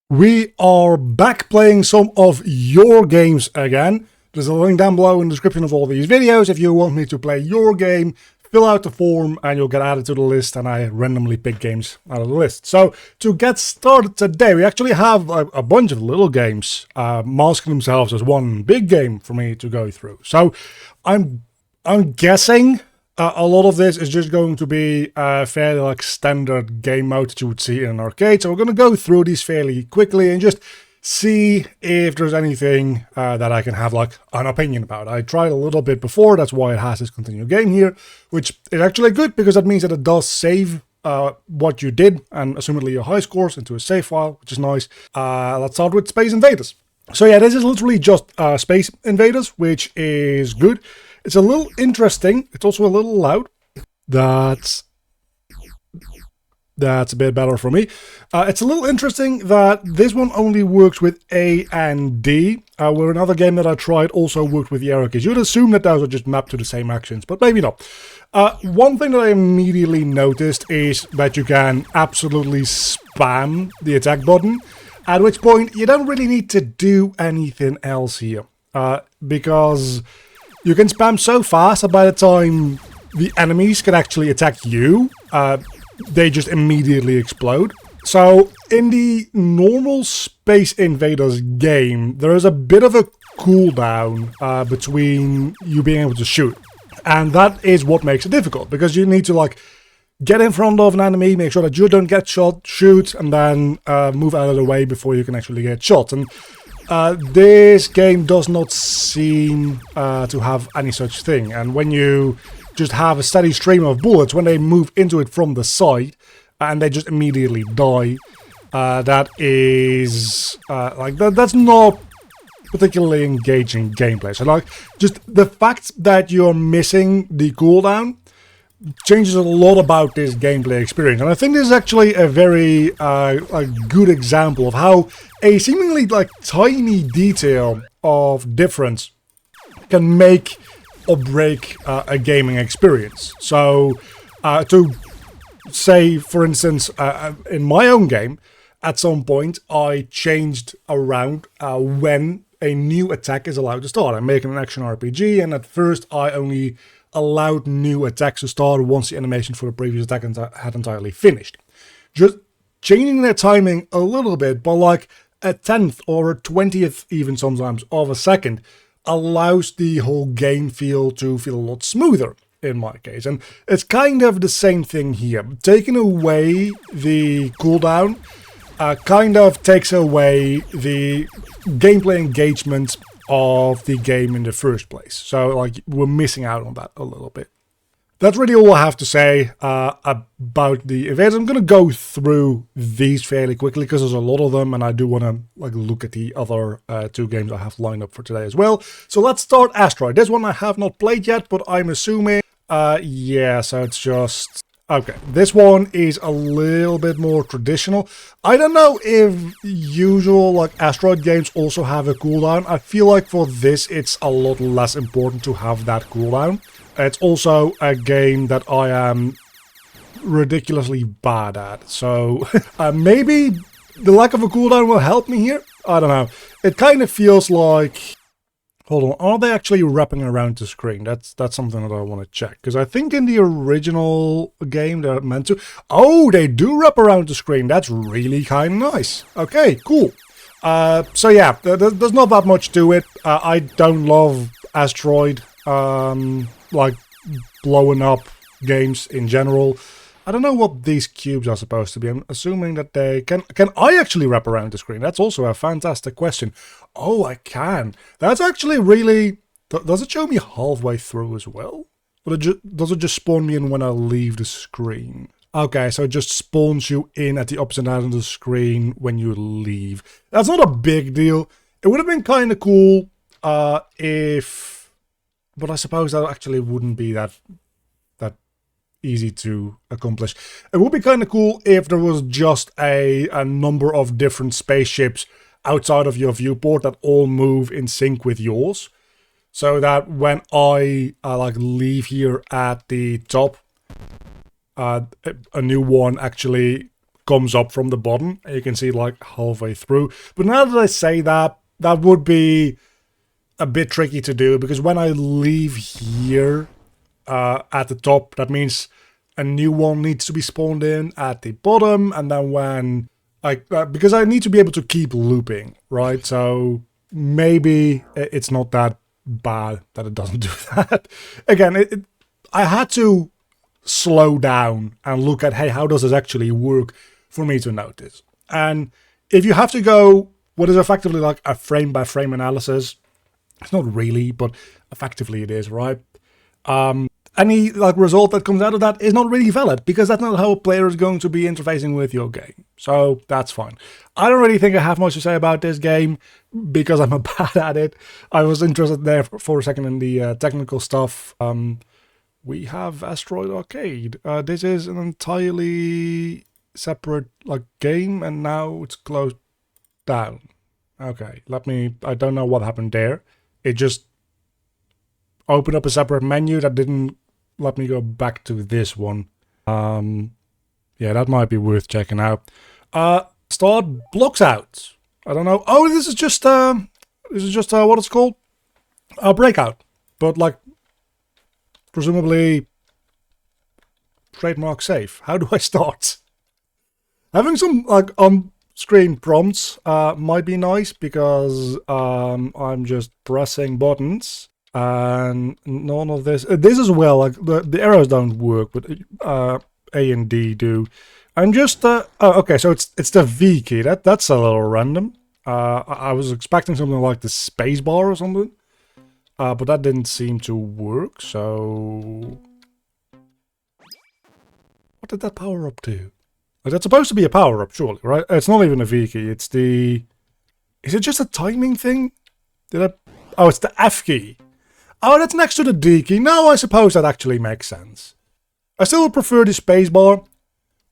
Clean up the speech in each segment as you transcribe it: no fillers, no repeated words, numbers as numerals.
We are back playing some of your games again. There's a link down below in the description of all these videos if you want me to play your game. Fill out the form and you'll get added to the list, and I randomly pick games out of the list. So to get started today, we actually have a bunch of little games masking themselves as one big game for me to go through. So I'm guessing a lot of this is just going to be fairly like standard game mode that you would see in an arcade. So we're going to go through these fairly quickly and just see if there's anything that I can have like an opinion about. I tried a little bit before, that's why it has this continue game here, which is actually good because that means that it does save what you did and assumedly your high scores into a save file, which is nice. Let's start with Space Invaders. So yeah, this is literally just Space Invaders, which is good. It's a little interesting. It's also a little loud. That's a bit better for me. It's a little interesting that this one only works with A and D, where another game that I tried also worked with the arrow keys. You'd assume that those are just mapped to the same actions, but maybe not. One thing that I immediately noticed is that you can absolutely spam the attack button, at which point you don't really need to do anything else here, because you can spam so fast that by the time the enemies can actually attack you, they just immediately explode. So in the normal Space Invaders game, there is a bit of a cooldown between you being able to shoot. And that is what makes it difficult, because you need to like get in front of an enemy, make sure that you don't get shot, shoot, and then move out of the way before you can actually get shot. And this game does not seem to have any such thing. And when you just have a steady stream of bullets, when they move into it from the side and they just immediately die, that is that's not particularly engaging gameplay. So like just the fact that you're missing the cooldown changes a lot about this gameplay experience, and I think this is actually a very a good example of how a seemingly like tiny detail of difference can make or break a gaming experience. So to say, for instance, in my own game, at some point I changed around when a new attack is allowed to start. I'm making an action RPG, and at first I only allowed new attacks to start once the animation for the previous attack had entirely finished. Just changing their timing a little bit, by like a 10th or a 20th even sometimes of a second, allows the whole game feel to feel a lot smoother in my case. And it's kind of the same thing here. Taking away the cooldown kind of takes away the gameplay engagement of the game in the first place. So like we're missing out on that a little bit. That's really all I have to say about the events. I'm going to go through these fairly quickly because there's a lot of them, and I do want to like look at the other two games I have lined up for today as well. So let's start Asteroid. This one I have not played yet, but I'm assuming yeah, so it's just okay. This one is a little bit more traditional. I don't know if usual like Asteroid games also have a cooldown. I feel like for this it's a lot less important to have that cooldown. It's also a game that I am ridiculously bad at. So maybe the lack of a cooldown will help me here. I don't know. It kind of feels like, hold on, are they actually wrapping around the screen? That's something that I want to check, because I think in the original game they're meant to. Oh, they do wrap around the screen. That's really kind of nice. Okay, cool. So yeah, there's not that much to it. I don't love Asteroid, like blowing up games in general. I don't know what these cubes are supposed to be. I'm assuming that they can I actually wrap around the screen? That's also a fantastic question. Oh, I can. That's actually really... Does it show me halfway through as well? Or does it just spawn me in when I leave the screen? Okay, so it just spawns you in at the opposite end of the screen when you leave. That's not a big deal. It would have been kind of cool if... But I suppose that actually wouldn't be that easy to accomplish. It would be kind of cool if there was just a number of different spaceships outside of your viewport that all move in sync with yours. So that when I like leave here at the top, a new one actually comes up from the bottom. And you can see like halfway through. But now that I say that, that would be a bit tricky to do, because when I leave here at the top, that means a new one needs to be spawned in at the bottom, and then when because I need to be able to keep looping, right? So maybe it's not that bad that it doesn't do that. Again, I had to slow down and look at, hey, how does this actually work for me to notice? And if you have to go what is effectively like a frame-by-frame analysis, it's not really, but effectively it is, right? Any like result that comes out of that is not really valid, because that's not how a player is going to be interfacing with your game. So that's fine. I don't really think I have much to say about this game because I'm bad at it. I was interested there for a second in the technical stuff. We have Asteroid Arcade. This is an entirely separate like game, and now it's closed down. Okay, I don't know what happened there. It just opened up a separate menu that didn't let me go back to this one. Yeah, that might be worth checking out. Start blocks out. I don't know. Oh, this is just what it's called? A breakout. But like presumably trademark safe. How do I start? Having some like on-screen prompts might be nice, because I'm just pressing buttons. And none of this. This as well, like the arrows don't work, but A and D do. I'm just oh, okay, so it's the V key. That's a little random. I was expecting something like the space bar or something, but that didn't seem to work. So what did that power up do? Like, that's supposed to be a power up, surely, right? It's not even a V key. It's the. Is it just a timing thing? Oh, it's the F key. Oh, that's next to the D key. No, I suppose that actually makes sense. I still prefer the spacebar,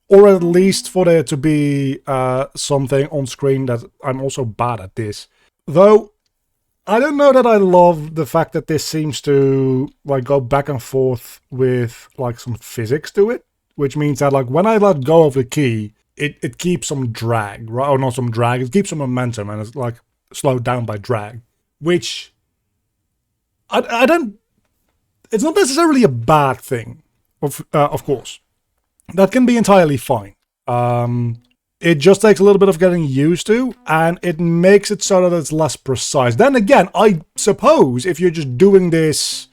or at least for there to be something on screen that I'm also bad at this. Though, I don't know that I love the fact that this seems to like go back and forth with like some physics to it, which means that like when I let go of the key, it keeps some drag, right? Or not some drag, it keeps some momentum, and it's like slowed down by drag, which I don't. It's not necessarily a bad thing, of course. That can be entirely fine. It just takes a little bit of getting used to, and it makes it so that it's less precise. Then again, I suppose if you're just doing this,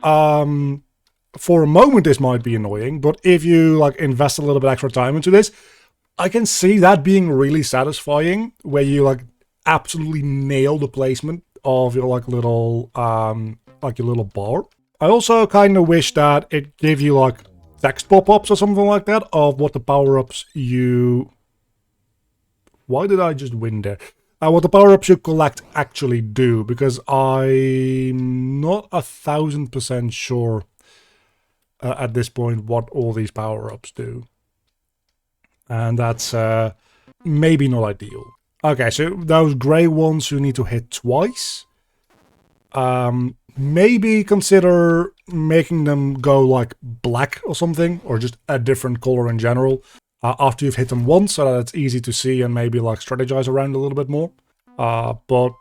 for a moment, this might be annoying. But if you like invest a little bit extra time into this, I can see that being really satisfying, where you like absolutely nail the placement of your like little your little bar. I also kind of wish that it gave you like text pop-ups or something like that of what the power-ups you... Why did I just win there? What the power-ups you collect actually do, because I'm not 1000% sure at this point what all these power-ups do. And that's maybe not ideal. Okay, so those grey ones you need to hit twice. Maybe consider making them go like black or something, or just a different color in general, after you've hit them once, so that it's easy to see and maybe like strategize around a little bit more. But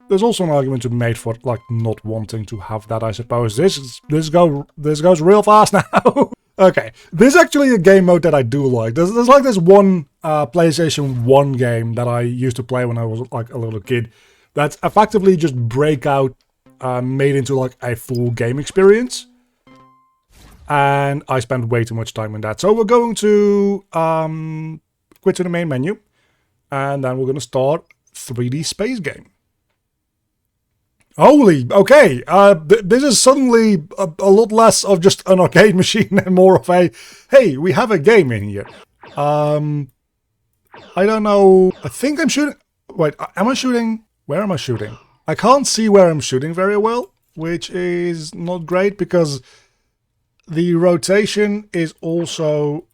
there's also an argument to be made for like not wanting to have that, I suppose. This goes real fast now. Okay, this is actually a game mode that I do like. There's like this one PlayStation 1 game that I used to play when I was like a little kid. That's effectively just Breakout made into like a full game experience. And I spent way too much time in that. So we're going to quit to the main menu. And then we're going to start 3D Space Game. Holy, okay, this is suddenly a lot less of just an arcade machine and more of a, hey, we have a game in here. I don't know, I think I'm shooting, wait, am I shooting? Where am I shooting? I can't see where I'm shooting very well, which is not great because the rotation is also,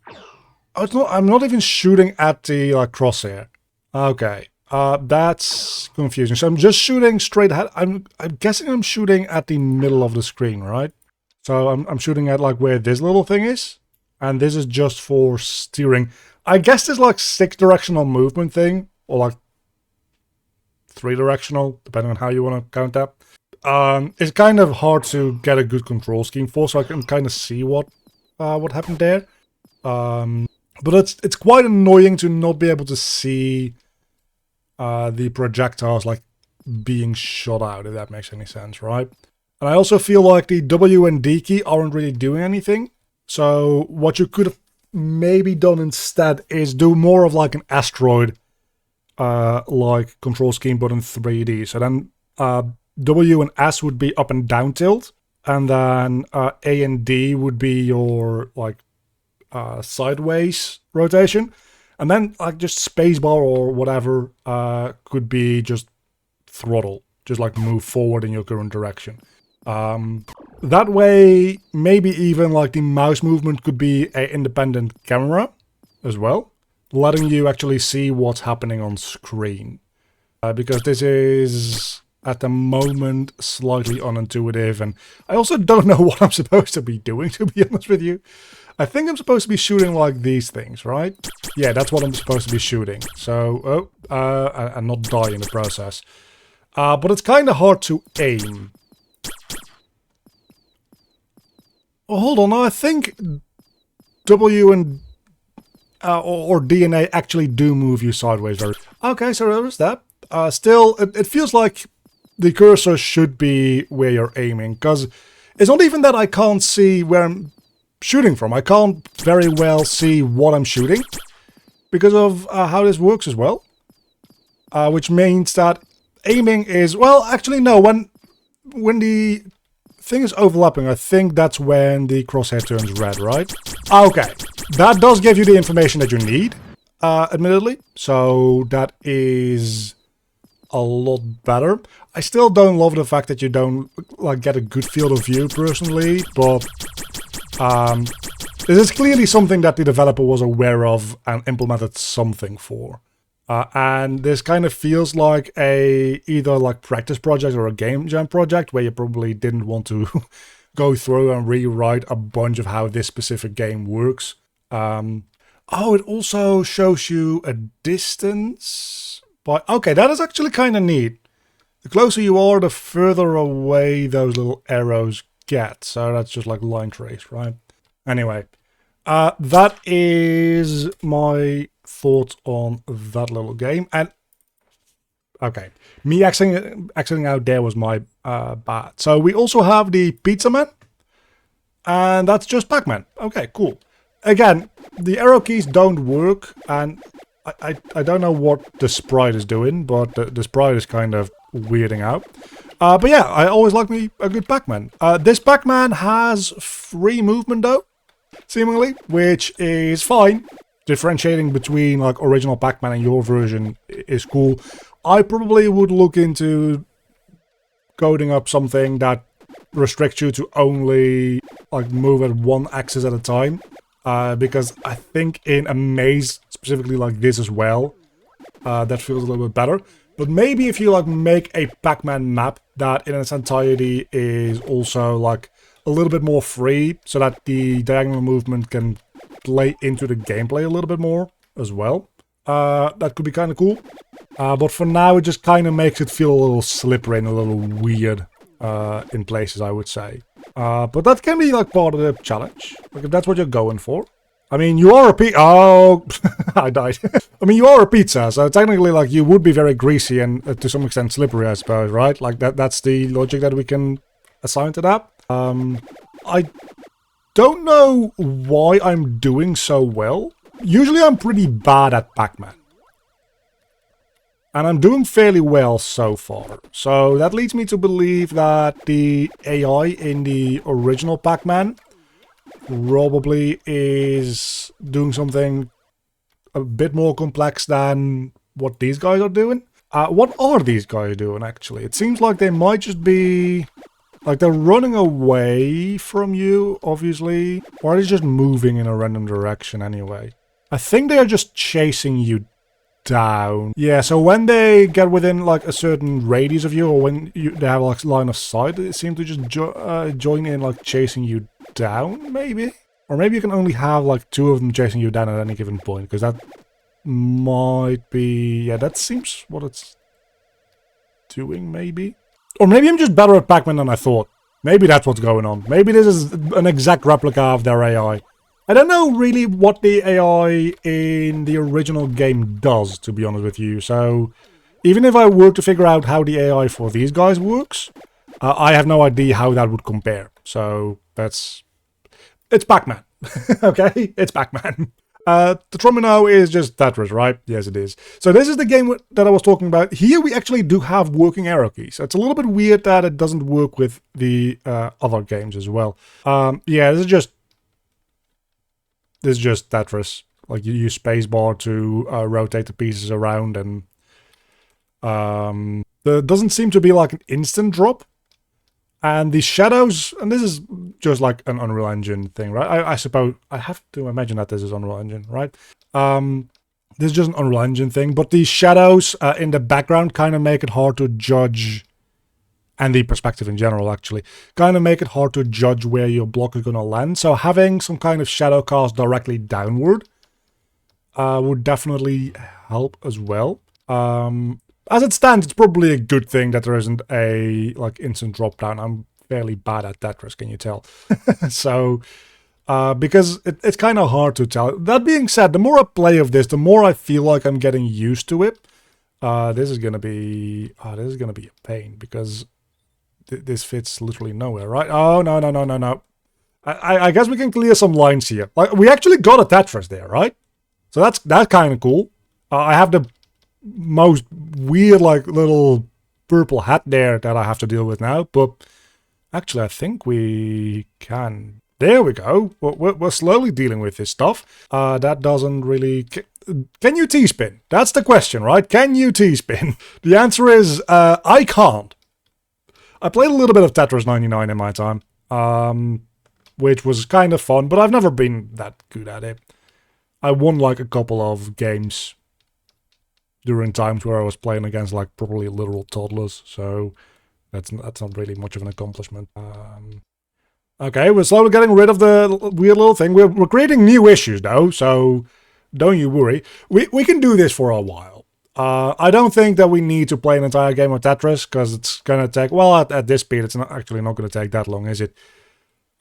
oh, it's not, I'm not even shooting at the crosshair. Okay. That's confusing. So I'm just shooting straight ahead. I'm guessing I'm shooting at the middle of the screen, right? So I'm shooting at like where this little thing is, and this is just for steering. I guess there's like 6-directional movement thing, or like 3-directional, depending on how you want to count that. It's kind of hard to get a good control scheme for, so I can kind of see what happened there. But it's quite annoying to not be able to see the projectiles like being shot out, if that makes any sense, right? And I also feel like the W and D key aren't really doing anything. So what you could have maybe done instead is do more of like an asteroid like control scheme, but in 3D. So then W and S would be up and down tilt, and then A and D would be your like sideways rotation, and then like just spacebar or whatever could be just throttle, just like move forward in your current direction. That way, maybe even like the mouse movement could be an independent camera as well, letting you actually see what's happening on screen. Because this is, at the moment, slightly unintuitive, and I also don't know what I'm supposed to be doing, to be honest with you. I think I'm supposed to be shooting like these things, right? Yeah, that's what I'm supposed to be shooting. So, and not die in the process. But it's kind of hard to aim. Oh, hold on, I think W and or D and A actually do move you sideways. Okay, so there's that. Still, it feels like the cursor should be where you're aiming, because it's not even that I can't see where I'm shooting from. I can't very well see what I'm shooting because of how this works as well. Which means that aiming is, well, actually no, when the thing is overlapping, I think that's when the crosshair turns red, right? Okay, that does give you the information that you need, admittedly, so that is a lot better. I still don't love the fact that you don't like get a good field of view personally, but this is clearly something that the developer was aware of and implemented something for. And this kind of feels like either like practice project or a game jam project where you probably didn't want to go through and rewrite a bunch of how this specific game works. Oh, it also shows you a distance. But okay, that is actually kind of neat. The closer you are, the further away those little arrows get. So that's just like line trace, right? Anyway, that is my thoughts on that little game. And okay, me exiting out there was my bad. So we also have the Pizza Man, and that's just Pac-Man. Okay, cool. Again, the arrow keys don't work, and I don't know what the sprite is doing, but the sprite is kind of weirding out. But yeah, I always like me a good Pac-Man. This Pac-Man has free movement though, seemingly, which is fine. Differentiating between like original Pac-Man and your version is cool. I probably would look into coding up something that restricts you to only like move at one axis at a time. Because I think in a maze, specifically like this as well, that feels a little bit better. But maybe if you like make a Pac-Man map that in its entirety is also like a little bit more free, so that the diagonal movement can play into the gameplay a little bit more as well. That could be kind of cool. But for now, it just kind of makes it feel a little slippery and a little weird in places, I would say. But that can be like part of the challenge, like if that's what you're going for. I mean, you are a pizza. Oh, I died. I mean, you are a pizza, so technically, like, you would be very greasy and to some extent slippery, I suppose, right? Like that's the logic that we can assign to that. I don't know why I'm doing so well. Usually, I'm pretty bad at Pac-Man. And I'm doing fairly well so far. So that leads me to believe that the AI in the original Pac-Man probably is doing something a bit more complex than what these guys are doing. What are these guys doing, actually? It seems like they might just be... like, they're running away from you, obviously. Or are they just moving in a random direction anyway? I think they are just chasing you down. Yeah, so when they get within like a certain radius of you, or when they have like line of sight, they seem to just join in like chasing you down, maybe? Or maybe you can only have like 2 of them chasing you down at any given point, because that might be... Yeah, that seems what it's doing, maybe? Or maybe I'm just better at Pac-Man than I thought. Maybe that's what's going on. Maybe this is an exact replica of their AI. I don't know really what the AI in the original game does, to be honest with you. So, even if I were to figure out how the AI for these guys works, I have no idea how that would compare. So, that's... It's Pac-Man. Okay? It's Pac-Man. The Tromino is just Tetris, right? Yes, it is. So this is the game that I was talking about. Here we actually do have working arrow keys. So it's a little bit weird that it doesn't work with the other games as well. Yeah, this is just Tetris. Like you use spacebar to rotate the pieces around, and there doesn't seem to be like an instant drop. And the shadows, and this is just like an Unreal Engine thing, right? I suppose, I have to imagine that this is Unreal Engine, right? This is just an Unreal Engine thing, but the shadows in the background kind of make it hard to judge, and the perspective in general, actually, kind of make it hard to judge where your block is going to land. So having some kind of shadow cast directly downward would definitely help as well. As it stands, it's probably a good thing that there isn't a like instant drop down. I'm fairly bad at Tetris, can you tell? So, because it's kind of hard to tell. That being said, the more I play of this, the more I feel like I'm getting used to it. This is gonna be a pain, because this fits literally nowhere, right? Oh no. I guess we can clear some lines here. Like we actually got a Tetris there, right? So that's kind of cool. I have the most weird like little purple hat there that I have to deal with now, but actually I think we can. There we go. We're slowly dealing with this stuff. That doesn't really... Can you T-spin? That's the question, right? Can you T-spin? The answer is I can't. I played a little bit of Tetris 99 in my time, which was kind of fun, but I've never been that good at it. I won like a couple of games during times where I was playing against like probably literal toddlers, so that's not really much of an accomplishment. Okay, we're slowly getting rid of the weird little thing. We're creating new issues though, so don't you worry. We can do this for a while. I don't think that we need to play an entire game of Tetris, because it's gonna take, well, at this speed, it's not gonna take that long, is it?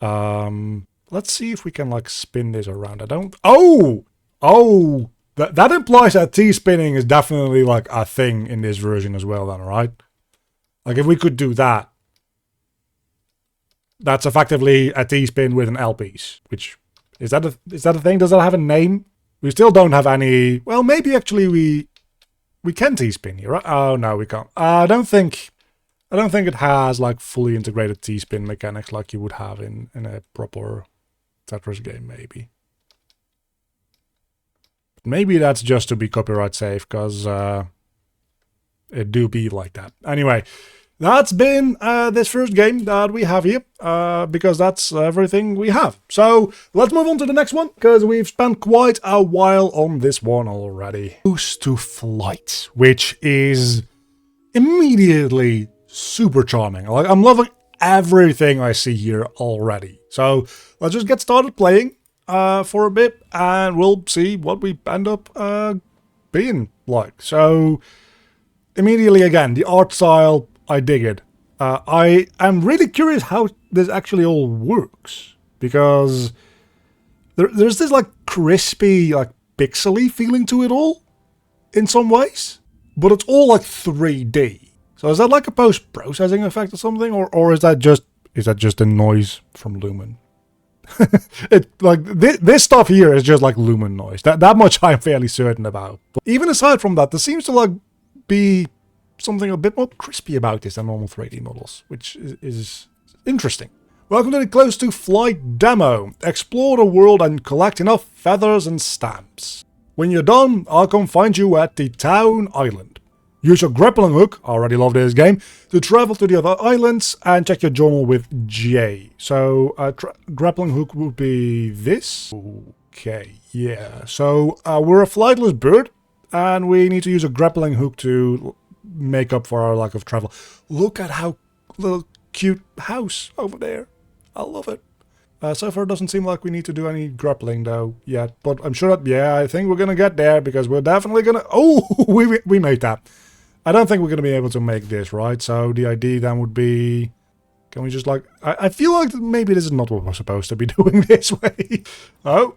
Let's see if we can like spin this around. I don't... Oh! That implies that T-spinning is definitely like a thing in this version as well then, right? Like if we could do that, that's effectively a T-spin with an L-piece, which, is that a thing? Does that have a name? We still don't have any... Well, maybe actually we can T-spin here, right? Oh, no, we can't. I don't think it has like fully integrated T-spin mechanics like you would have in a proper Tetris game, maybe. Maybe that's just to be copyright safe, because it do be like that. Anyway, that's been this first game that we have here, because that's everything we have. So let's move on to the next one, because we've spent quite a while on this one already. Goes to Flight, which is immediately super charming. Like, I'm loving everything I see here already. So let's just get started playing for a bit, and we'll see what we end up being like. So immediately, again, the art style, I dig it. I am really curious how this actually all works, because there's this like crispy, like pixely feeling to it all in some ways, but it's all like 3D. So is that like a post-processing effect or something, or is that just a noise from Lumen? It like this stuff here is just like Lumen noise. That much I'm fairly certain about. But even aside from that, there seems to like be something a bit more crispy about this than normal 3D models, which is interesting. Welcome to the Close to Flight demo. Explore the world and collect enough feathers and stamps. When you're done, I'll come find you at the town island. Use your grappling hook, I already love this game, to travel to the other islands and check your journal with J. So, grappling hook would be this. Okay, yeah. So, we're a flightless bird, and we need to use a grappling hook to make up for our lack of travel. Look at how little cute house over there. I love it. So far, it doesn't seem like we need to do any grappling, though, yet. But I'm sure that, yeah, I think we're going to get there, because we're definitely going to... Oh, we made that. I don't think we're going to be able to make this, right? So the idea then would be... Can we just, like... I feel like maybe this is not what we're supposed to be doing this way. Oh.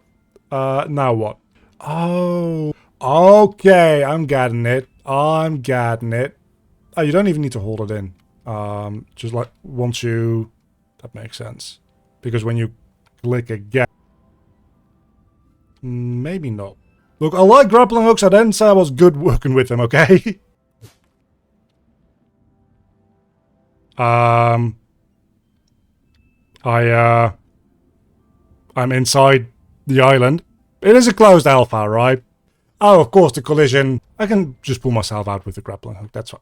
Now what? Oh. Okay, I'm getting it. I'm getting it. Oh, you don't even need to hold it in. Just like once you... That makes sense. Because when you click again... Maybe not. Look, I like grappling hooks. I didn't say I was good working with them, okay? I'm inside the island. It is a closed alpha, right? Oh, of course, the collision. I can just pull myself out with the grappling hook. That's fine.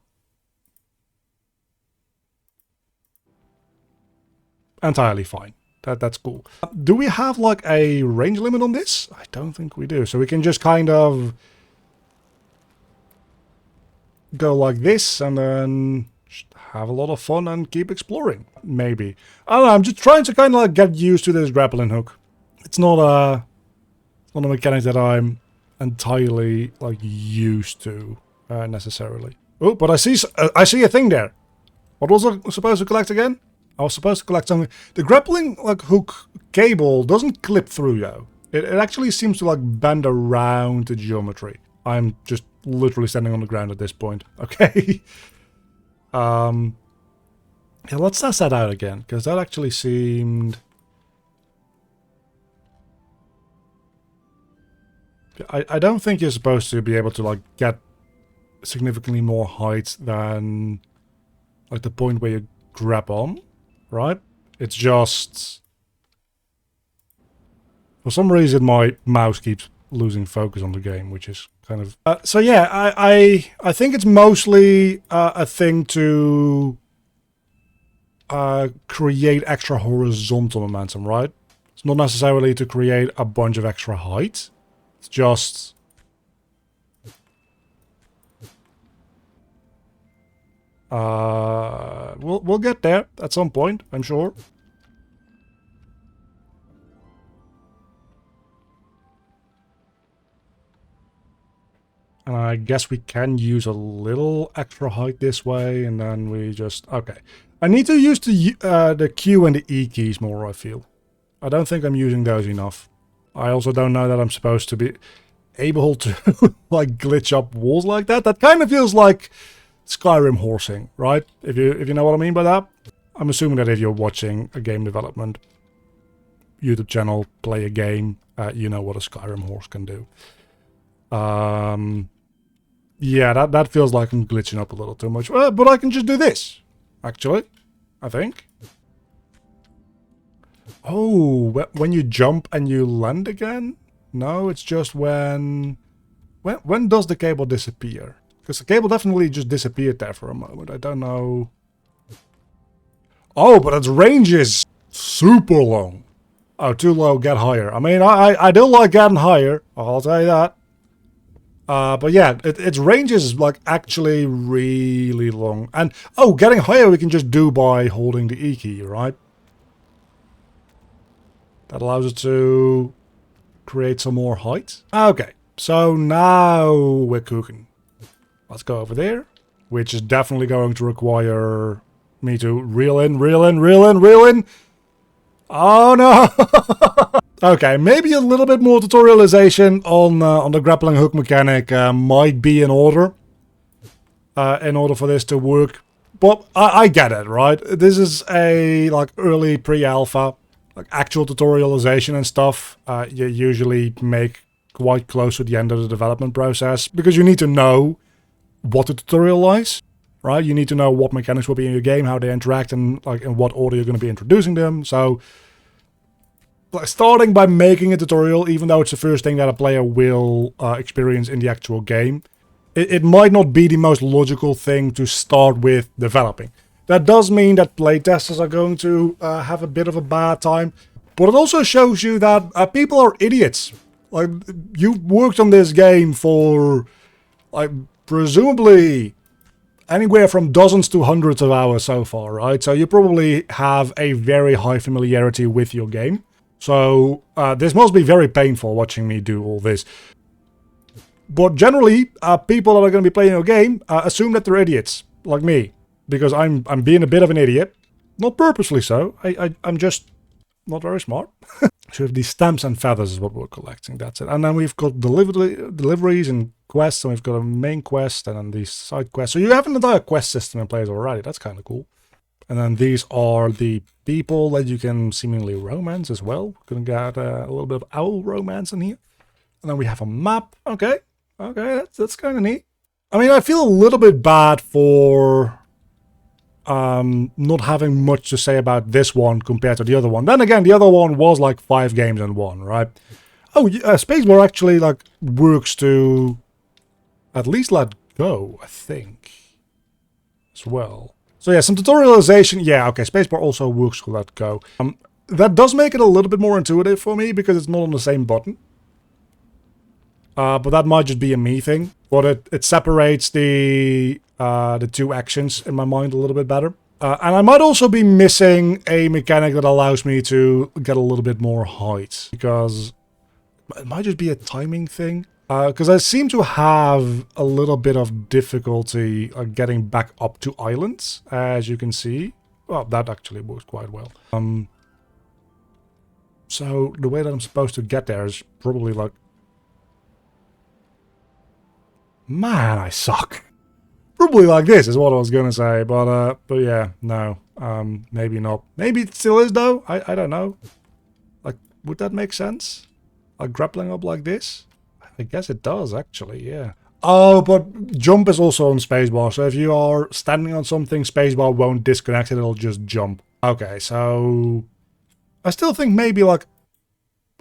Entirely fine. That's cool. Do we have like a range limit on this? I don't think we do. So we can just kind of go like this and then just have a lot of fun and keep exploring. Maybe. I don't know. I'm just trying to kind of like get used to this grappling hook. It's not a mechanic that I'm entirely like used to necessarily. Oh, but I see a thing there. What was I supposed to collect again? I was supposed to collect something. The grappling like hook cable doesn't clip through though. It actually seems to like bend around the geometry. I'm just literally standing on the ground at this point. Okay. Yeah, let's test that out again, because that actually seemed... I don't think you're supposed to be able to like get significantly more height than like the point where you grab on, right? It's just... For some reason my mouse keeps losing focus on the game, which is kind of... so yeah, I think it's mostly a thing to create extra horizontal momentum, right? It's not necessarily to create a bunch of extra height. It's just... we'll get there at some point, I'm sure. And I guess we can use a little extra height this way, and then we just... Okay. I need to use the Q and the E keys more, I feel. I don't think I'm using those enough. I also don't know that I'm supposed to be able to like glitch up walls like that. That kind of feels like Skyrim horsing, right? If you know what I mean by that. I'm assuming that if you're watching a game development YouTube channel, play a game, you know what a Skyrim horse can do. Yeah, that feels like I'm glitching up a little too much. But I can just do this, actually, I think. Oh, when you jump and you land again? No, it's just when does the cable disappear? Because the cable definitely just disappeared there for a moment. I don't know. Oh, but its range is super long. Oh, too low, get higher. I mean, I do like getting higher, I'll tell you that. But yeah, its range is like actually really long. And, oh, getting higher we can just do by holding the E key, right? That allows us to create some more height. Okay, so now we're cooking. Let's go over there, which is definitely going to require me to reel in. Oh no! Okay, maybe a little bit more tutorialization on the grappling hook mechanic might be in order for this to work. But I get it, right? This is a like early pre-alpha, like actual tutorialization and stuff. You usually make quite close to the end of the development process because you need to know what to tutorialize, right? You need to know what mechanics will be in your game, how they interact, and like in what order you're going to be introducing them. So like, starting by making a tutorial, even though it's the first thing that a player will experience in the actual game, it might not be the most logical thing to start with developing. That does mean that playtesters are going to have a bit of a bad time, but it also shows you that people are idiots. Like, you've worked on this game for like presumably anywhere from dozens to hundreds of hours so far, right? So you probably have a very high familiarity with your game. So this must be very painful watching me do all this. But generally, people that are going to be playing a game assume that they're idiots, like me. Because I'm being a bit of an idiot. Not purposely so, I'm just not very smart. So we have these stamps and feathers is what we're collecting, that's it. And then we've got deliveries and quests, and we've got a main quest and then these side quests. So you have an entire quest system in place already, that's kind of cool. And then these are the people that you can seemingly romance as well. We're gonna get a little bit of owl romance in here. And then we have a map, okay, that's kind of neat. I mean, I feel a little bit bad for not having much to say about this one compared to the other one. Then again, the other one was like 5 games in one, right? Oh, Spacebar actually like works to at least let go, I think, as well. So yeah, some tutorialization. Yeah, okay, Spacebar also works to let go. That does make it a little bit more intuitive for me because it's not on the same button. But that might just be a me thing. But it separates the 2 actions in my mind a little bit better. And I might also be missing a mechanic that allows me to get a little bit more height. Because it might just be a timing thing. Because I seem to have a little bit of difficulty getting back up to islands, as you can see. Well, that actually works quite well. So the way that I'm supposed to get there is probably like... Man, I suck. Probably like this is what I was gonna say, but yeah, no, maybe not. Maybe it still is though. I don't know. Like, would that make sense? Like grappling up like this? I guess it does actually. Yeah. Oh, but jump is also on spacebar. So if you are standing on something, spacebar won't disconnect it. It'll just jump. Okay, so I still think maybe like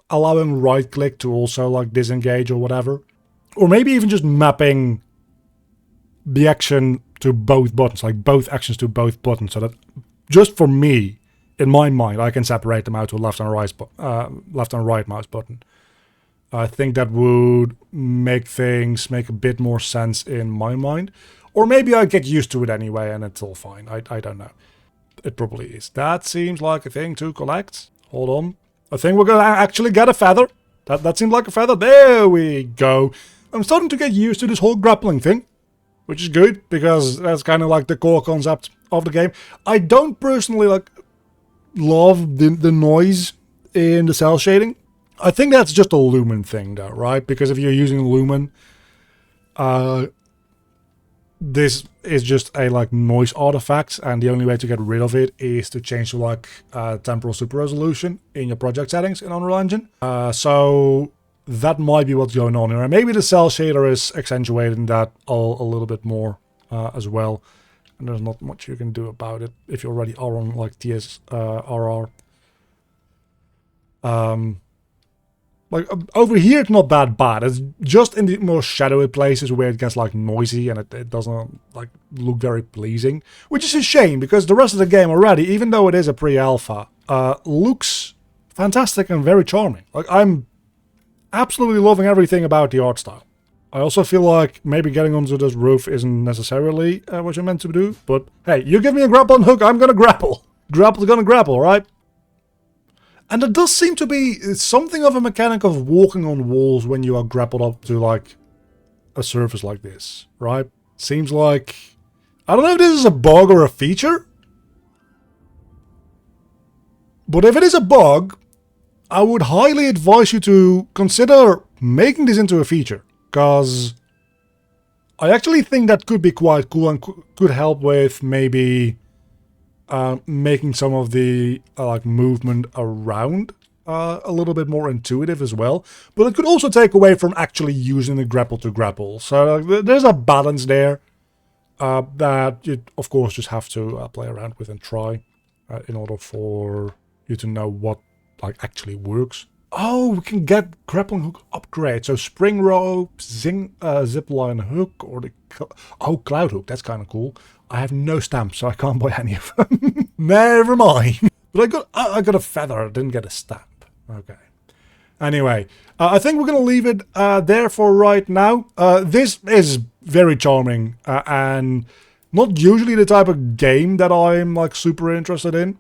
allowing right click to also like disengage or whatever. Or maybe even just mapping the action to both buttons, like both actions to both buttons, so that just for me, in my mind, I can separate them out to left and right mouse button. I think that would make things make a bit more sense in my mind. Or maybe I get used to it anyway and it's all fine. I don't know. It probably is. That seems like a thing to collect. Hold on. I think we're gonna actually get a feather. That seems like a feather. There we go. I'm starting to get used to this whole grappling thing, which is good, because that's kind of like the core concept of the game. I don't personally like love the noise in the cell shading. I think that's just a Lumen thing though, right? Because if you're using Lumen, this is just a like noise artifact, and the only way to get rid of it is to change to like temporal super resolution in your project settings in Unreal Engine. So that might be what's going on here. And maybe the cell shader is accentuating that a little bit more as well. And there's not much you can do about it if you already are on like TSRR. Like over here it's not that bad. It's just in the more shadowy places where it gets like noisy and it doesn't like look very pleasing. Which is a shame, because the rest of the game already, even though it is a pre-alpha, looks fantastic and very charming. Like I'm absolutely loving everything about the art style. I also feel like maybe getting onto this roof isn't necessarily what you're meant to do. But hey, you give me a grappling hook, I'm gonna grapple. Grapple's gonna grapple, right? And there does seem to be something of a mechanic of walking on walls when you are grappled up to like a surface like this, right? Seems like... I don't know if this is a bug or a feature. But if it is a bug, I would highly advise you to consider making this into a feature. Because I actually think that could be quite cool and could help with maybe... making some of the like movement around a little bit more intuitive as well. But it could also take away from actually using the grapple to grapple. So there's a balance there that you, of course, just have to play around with and try in order for you to know what like actually works. Oh, we can get grappling hook upgrade. So spring rope, zipline hook, or the... Oh, cloud hook. That's kind of cool. I have no stamps, so I can't buy any of them. Never mind. But I got a feather. I didn't get a stamp. Okay. Anyway, I think we're going to leave it there for right now. This is very charming and not usually the type of game that I'm like super interested in.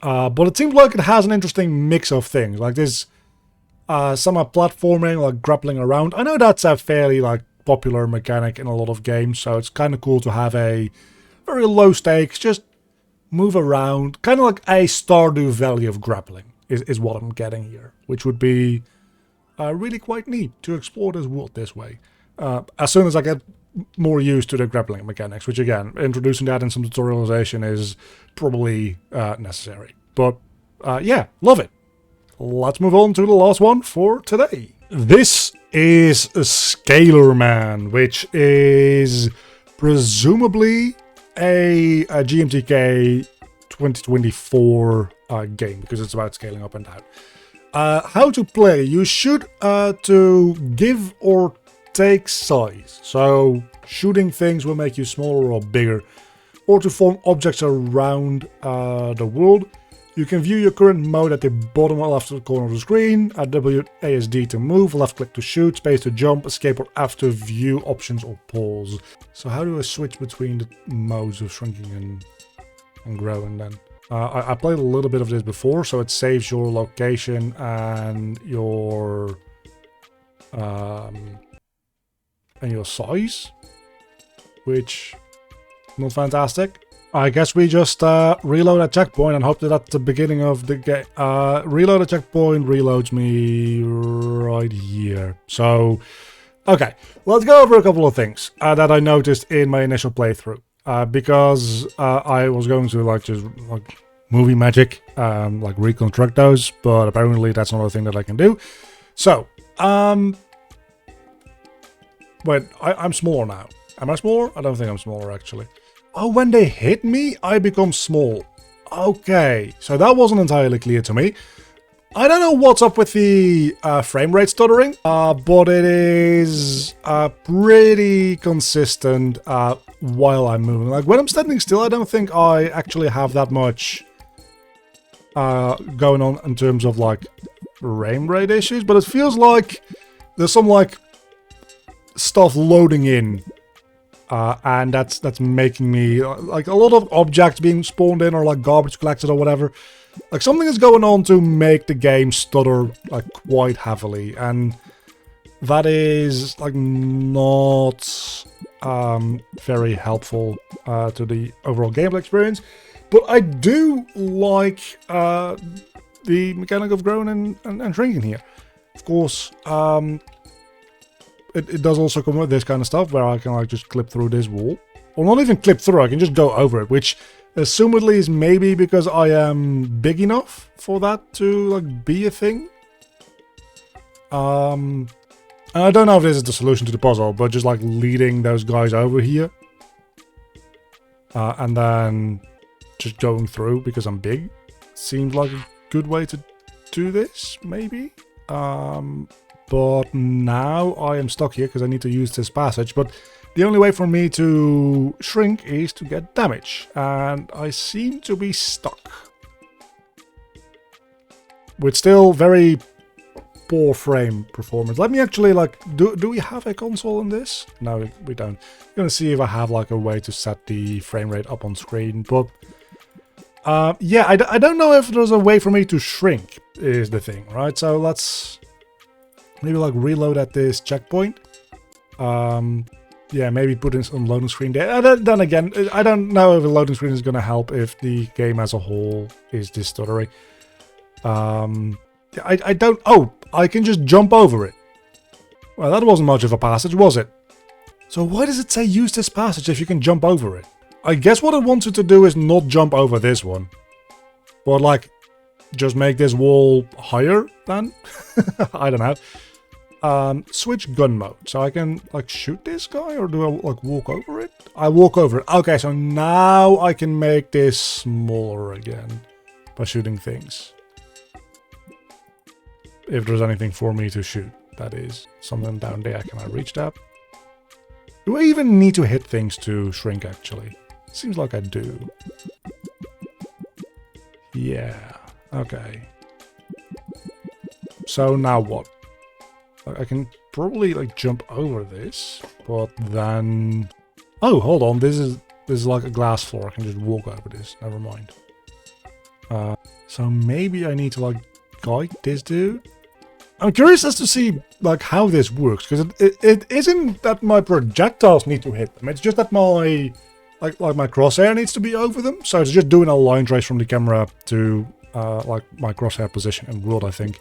But it seems like it has an interesting mix of things. Like there's some platforming, like grappling around. I know that's a fairly like popular mechanic in a lot of games, so it's kind of cool to have a very low stakes, just move around, kind of like a Stardew Valley of grappling is what I'm getting here, which would be really quite neat to explore this world this way. As soon as I get more used to the grappling mechanics, which again, introducing that in some tutorialization is probably necessary. But yeah, love it. Let's move on to the last one for today. This is a Scalar Man, which is presumably a GMTK 2024 game, because it's about scaling up and down. How to play? You should to give or take size. So shooting things will make you smaller or bigger, or to form objects around the world. You can view your current mode at the bottom left corner of the screen. WASD to move, left click to shoot, space to jump, escape or F to view options or pause. So how do I switch between the modes of shrinking and growing then? I played a little bit of this before, so it saves your location and your size, which not fantastic. I guess we just reload a checkpoint and hope that at the beginning of the game, reload a checkpoint reloads me right here. So, okay, let's go over a couple of things that I noticed in my initial playthrough. Because I was going to like just like movie magic, like reconstruct those, but apparently that's not a thing that I can do. So, wait, I'm smaller now. Am I smaller? I don't think I'm smaller actually. Oh, when they hit me, I become small. Okay, so that wasn't entirely clear to me. I don't know what's up with the frame rate stuttering, but it is pretty consistent while I'm moving. Like when I'm standing still, I don't think I actually have that much going on in terms of like frame rate issues, but it feels like there's some like stuff loading in. And that's making me like a lot of objects being spawned in or like garbage collected or whatever. Like something is going on to make the game stutter like quite heavily, and that is like not very helpful to the overall gameplay experience. But I do like the mechanic of growing and shrinking here. Of course, it does also come with this kind of stuff where I can like just clip through this wall. Or not even clip through, I can just go over it, which assumedly is maybe because I am big enough for that to like be a thing. And I don't know if this is the solution to the puzzle, but just like leading those guys over here. And then just going through because I'm big seems like a good way to do this, maybe. But now I am stuck here because I need to use this passage. But the only way for me to shrink is to get damage. And I seem to be stuck. With still very poor frame performance. Let me actually like... Do we have a console in this? No, we don't. I'm going to see if I have like a way to set the frame rate up on screen. But yeah, I don't know if there's a way for me to shrink is the thing, right? So let's... maybe like reload at this checkpoint. Yeah, maybe put in some loading screen there. Then again, I don't know if a loading screen is going to help if the game as a whole is this stuttery. I don't... oh, I can just jump over it. Well, that wasn't much of a passage, was it? So why does it say use this passage if you can jump over it? I guess what it wants you to do is not jump over this one. But like, just make this wall higher then? I don't know. Switch gun mode. So I can like shoot this guy, or do I like walk over it? I walk over it. Okay, so now I can make this smaller again by shooting things. If there's anything for me to shoot, that is. Something down there, can I reach that? Do I even need to hit things to shrink actually? Seems like I do. Yeah, okay. So now what? I can probably like jump over this, but then... oh, hold on, this is like a glass floor. I can just walk over this. Never mind. So maybe I need to like guide this dude. I'm curious as to see like how this works, because it isn't that my projectiles need to hit them. It's just that my like my crosshair needs to be over them. So it's just doing a line trace from the camera to like my crosshair position and world, I think,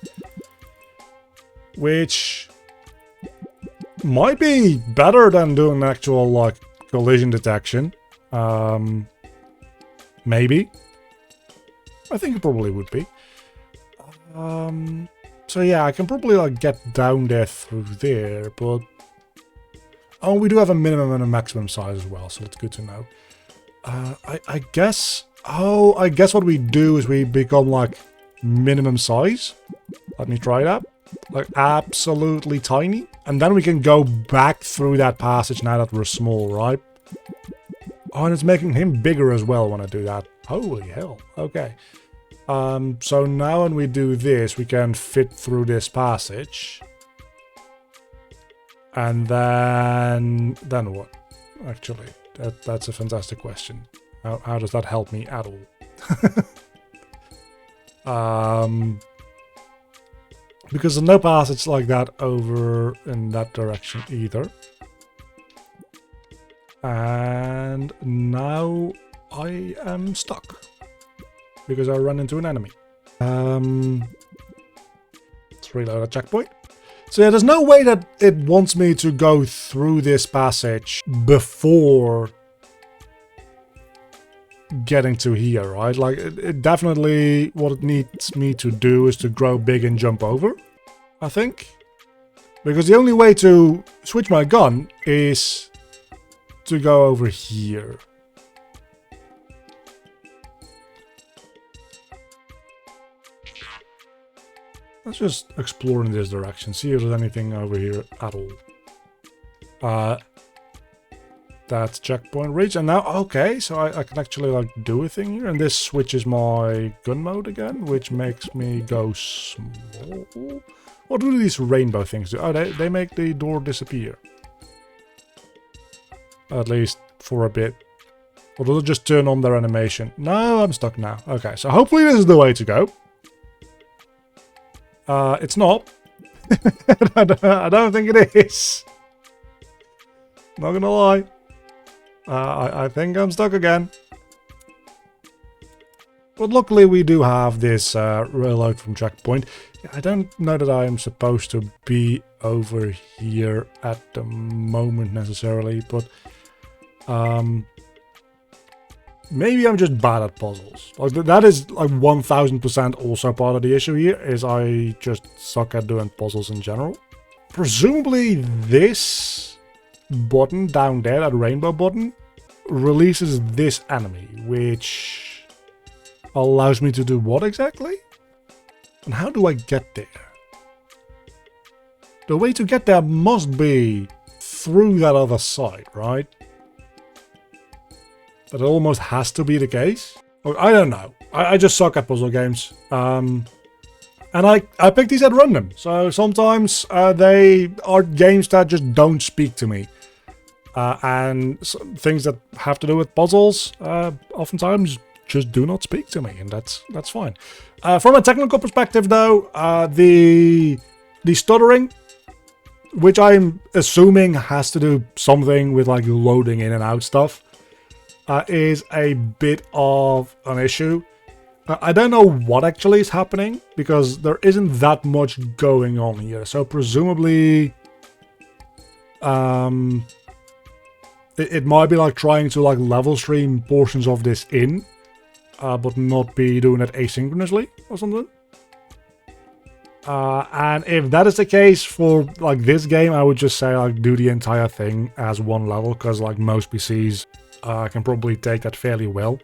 which might be better than doing actual like collision detection. Maybe. I think it probably would be. So yeah, I can probably like get down there through there, but oh, we do have a minimum and a maximum size as well, so that's good to know. I guess, oh, I guess what we do is we become like minimum size. Let me try that. Like absolutely tiny, and then we can go back through that passage now that we're small, right? Oh, and it's making him bigger as well when I do that. Holy hell. Okay. So now when we do this, we can fit through this passage. And then what? Actually, that's a fantastic question. How does that help me at all? Because there's no passage like that over in that direction either. And now I am stuck because I ran into an enemy. Let's reload a checkpoint. So yeah, there's no way that it wants me to go through this passage before getting to here, right? Like, it definitely, what it needs me to do is to grow big and jump over, I think. Because the only way to switch my gun is to go over here. Let's just explore in this direction, see if there's anything over here at all. That's checkpoint reach, and now, okay, so I can actually like do a thing here, and this switches my gun mode again, which makes me go small. What do these rainbow things do? Oh, they make the door disappear. At least for a bit. Or does it just turn on their animation? No, I'm stuck now. Okay, so hopefully this is the way to go. It's not. I don't think it is. Not gonna lie. I think I'm stuck again. But luckily we do have this reload from checkpoint. I don't know that I am supposed to be over here at the moment necessarily, but maybe I'm just bad at puzzles. Like, that is like 1000% also part of the issue here, is I just suck at doing puzzles in general. Presumably this button down there, that rainbow button, releases this enemy, which allows me to do what exactly? And how do I get there? The way to get there must be through that other side, right? That almost has to be the case. I don't know. I just suck at puzzle games. And I pick these at random. So sometimes they are games that just don't speak to me. And things that have to do with puzzles oftentimes just do not speak to me. And that's fine. From a technical perspective though, the stuttering, which I'm assuming has to do something with like loading in and out stuff, is a bit of an issue. I don't know what actually is happening, because there isn't that much going on here. So presumably it might be like trying to like level stream portions of this in, but not be doing it asynchronously or something. And if that is the case for like this game, I would just say like do the entire thing as one level, because like most PCs can probably take that fairly well.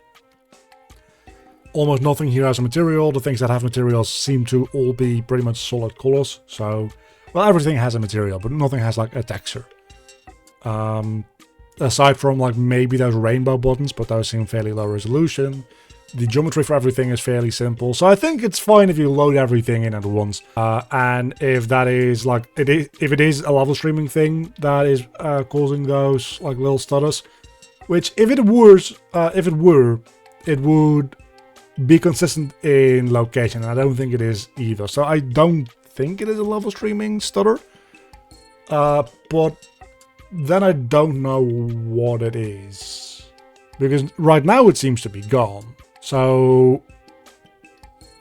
Almost nothing here has a material. The things that have materials seem to all be pretty much solid colors. So, well, everything has a material, but nothing has like a texture. Aside from like maybe those rainbow buttons, but those seem fairly low resolution. The geometry for everything is fairly simple. So I think it's fine if you load everything in at once. And if that is like, if it is a level streaming thing that is causing those like little stutters, which if it were, it would be consistent in location. I don't think it is either. So I don't think it is a level streaming stutter. But then I don't know what it is. Because right now it seems to be gone. So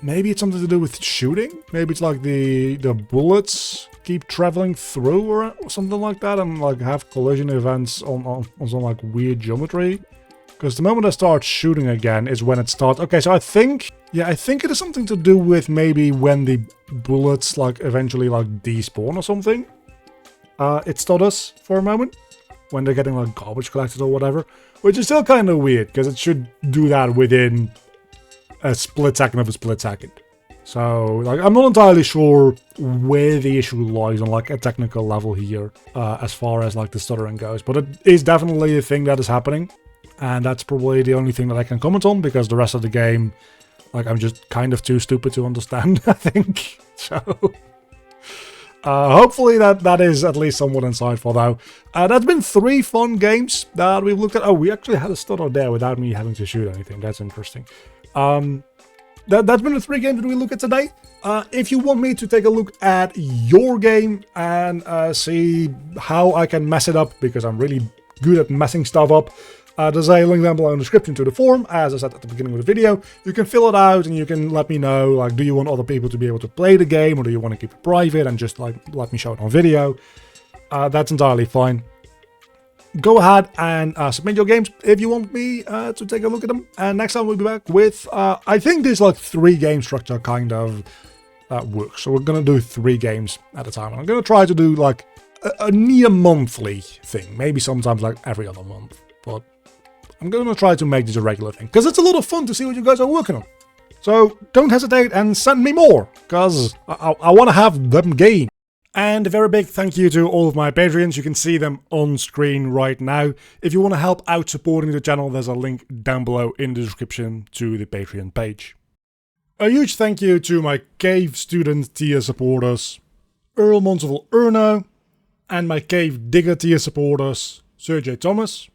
maybe it's something to do with shooting? Maybe it's like the bullets keep traveling through or something like that and like have collision events on some like weird geometry. Because the moment I start shooting again is when it starts. Okay, so I think it is something to do with maybe when the bullets like eventually like despawn or something. It stutters for a moment when they're getting like garbage collected or whatever, which is still kind of weird because it should do that within a split second of a split second. So like I'm not entirely sure where the issue lies on like a technical level here as far as like the stuttering goes, but it is definitely a thing that is happening, and that's probably the only thing that I can comment on because the rest of the game, like I'm just kind of too stupid to understand, I think. So hopefully that is at least somewhat insightful though. That's been 3 fun games that we've looked at. Oh, we actually had a stutter there without me having to shoot anything. That's interesting. That's been the 3 games that we look at today. If you want me to take a look at your game and see how I can mess it up, because I'm really good at messing stuff up, there's a link down below in the description to the form, as I said at the beginning of the video. You can fill it out and you can let me know, like, do you want other people to be able to play the game, or do you want to keep it private and just like let me show it on video? That's entirely fine. Go ahead and submit your games if you want me to take a look at them. And next time we'll be back with, I think this like 3 game structure kind of works. So we're going to do 3 games at a time. And I'm going to try to do like a near monthly thing. Maybe sometimes like every other month. But I'm going to try to make this a regular thing, because it's a lot of fun to see what you guys are working on. So don't hesitate and send me more, because I want to have them games. And a very big thank you to all of my Patreons. You can see them on screen right now. If you want to help out supporting the channel, there's a link down below in the description to the Patreon page. A huge thank you to my Cave Student tier supporters, Earl Monseval Erno, and my Cave Digger tier supporters, Sir J. Thomas,